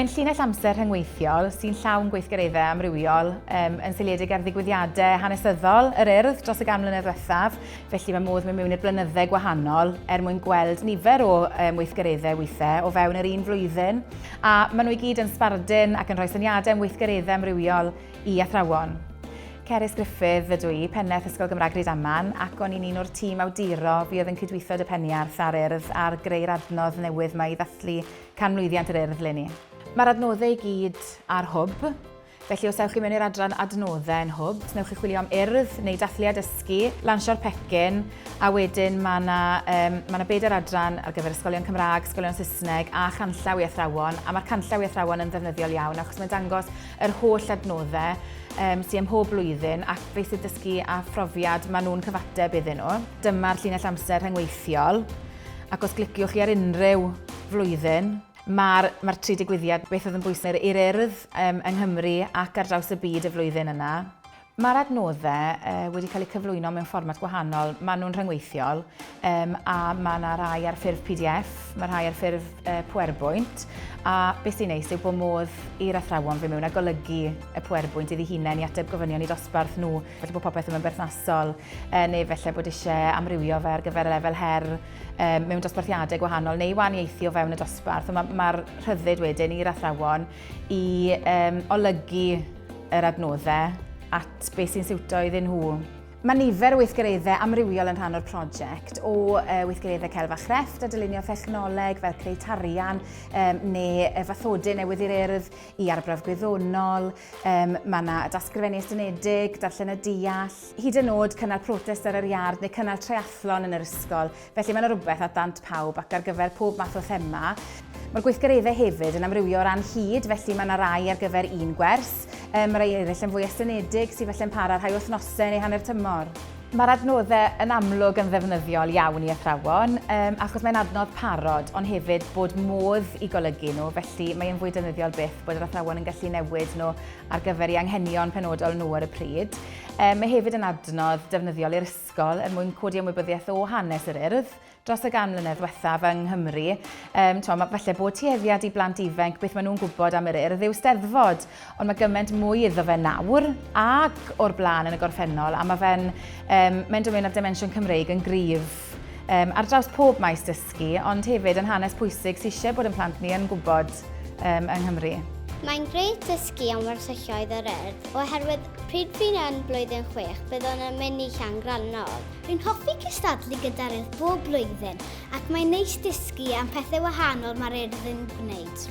Mae'n llinell amser rhyngweithiol sy'n llawn gweithgareddau amrywiol yn seiliedig ar ddigwyddiadau hanesyddol yr Urdd dros y ganmlynedd diwethaf, felly mae modd mewn i'r blynyddau gwahanol mwyn gweld nifer o weithgareddau weithiau o fewn yr un flwyddyn, a maen nhw i gyd yn sbardun ac yn rhoi syniadau am weithgareddau amrywiol i athrawon. Ceir ydw i, pennaeth Ysgol Gymraeg Rydaman, ac o'n i'n un o'r tîm awduro fi oedd yn cydweithio y Peniarth ar Urdd ar greu'r adnodd newydd mae i ddathlu Canmlwyddiant yr Urdd leni. Mae'r adnoddau i gyd ar hwb, felly os ewch chi mewn i'r adran adnoddau yn hwb, newch chi chwilio am Urdd neu dathlu a dysgu, lansio'r pecyn, a wedyn mae yna 4 adran ar gyfer Ysgolion Cymraeg, Ysgolion Saesneg a chanllaw i athrawon, a mae'r canllaw i athrawon yn ddefnyddiol iawn, achos mae'n dangos yr holl adnoddau sy'n ym mhob blwyddyn ac fe sydd dysgu a phrofiad maen nhw'n cyfateb iddyn nhw. Dyma'r llinell amser rhyngweithiol, ac os gliciwch chi ar unrhyw flwyddyn, Mae'r 3 digwyddiad beth oedd yn bwysig i'r Urdd yng Nghymru ac ar draws y byd y flwyddyn yna. Mae'r adnoddau wedi cael eu cyflwyno mewn fformat gwahanol. Maen nhw'n rhyngweithiol a mae yna rai ar ffurf PDF, mae rhai ar ffurf PowerPoint, a beth sy'n neis yw bod modd i'r athrawon fi mewn a golygu y PowerPoint iddi hunain i ateb gofynion i dosbarth nhw, felly bod popeth yn berthnasol, neu felly bod eisiau amrywio fe ar gyfer y lefel her mewn dosbarthiadau gwahanol neu wahaniaethu o fewn y dosbarth. Mae'r rhyddid wedyn i'r athrawon i olygu yr adnoddau at beth sy'n siwto iddyn nhw. Mae nifer o weithgareddau amrywiol yn rhan o'r prosiect o weithgareddau celf a chrefft a dylunio thechnoleg fel creu tarian neu fathodau newydd i'r Urdd i arbrawf gwyddonol. Mae yna dasgrifennu estynedig, darllen y deall, hyd yn oed cynnal protest ar yr iard neu cynnal triathlon yn yr ysgol. Felly mae yna rhywbeth at dant pawb ac ar gyfer pob math o thema. Mae'r gweithgareddau hefyd yn amrywio o ran hyd, felly mae yna rai ar gyfer un gwers. Mae rai eraill yn fwy estynedig sydd felly'n para rhai wythnosau neu hanner tymor. Mae'r adnoddau yn amlwg yn ddefnyddiol iawn i athrawon, achos mae'n adnodd parod, ond hefyd bod modd i golygu nhw, felly mae'n fwy defnyddiol byth bod yr athrawon yn gallu newid nhw ar gyfer eu anghenion penodol nhw ar y pryd. Mae hefyd yn adnodd defnyddiol i'r ysgol mwyn codi ymwybyddiaeth o hanes yr Urdd dros y ganmlynedd diwethaf yng Nghymru. Falle bod tueddiad i blant ifanc beth maen nhw'n gwybod am yr Urdd yw steddfod, ond mae gymaint mwy iddo fe nawr ac o'r blaen yn y gorffennol, a mae'n dod mewn â'r dimensiwn Cymreig yn gryf ar draws pob maes dysgu, ond hefyd yn hanes pwysig sydd eisiau bod yn plant ni yn gwybod yng Nghymru. Mae'n grêt dysgu am wersyllioedd yr Urdd, oherwydd pryd fi'n yn blwyddyn 6, byddwn yn mynd i Llangrannog. Rwy'n hoffi cystadlu gyda'r Urdd bob blwyddyn, ac mae'n neis dysgu am pethau wahanol mae'r Urdd yn gwneud.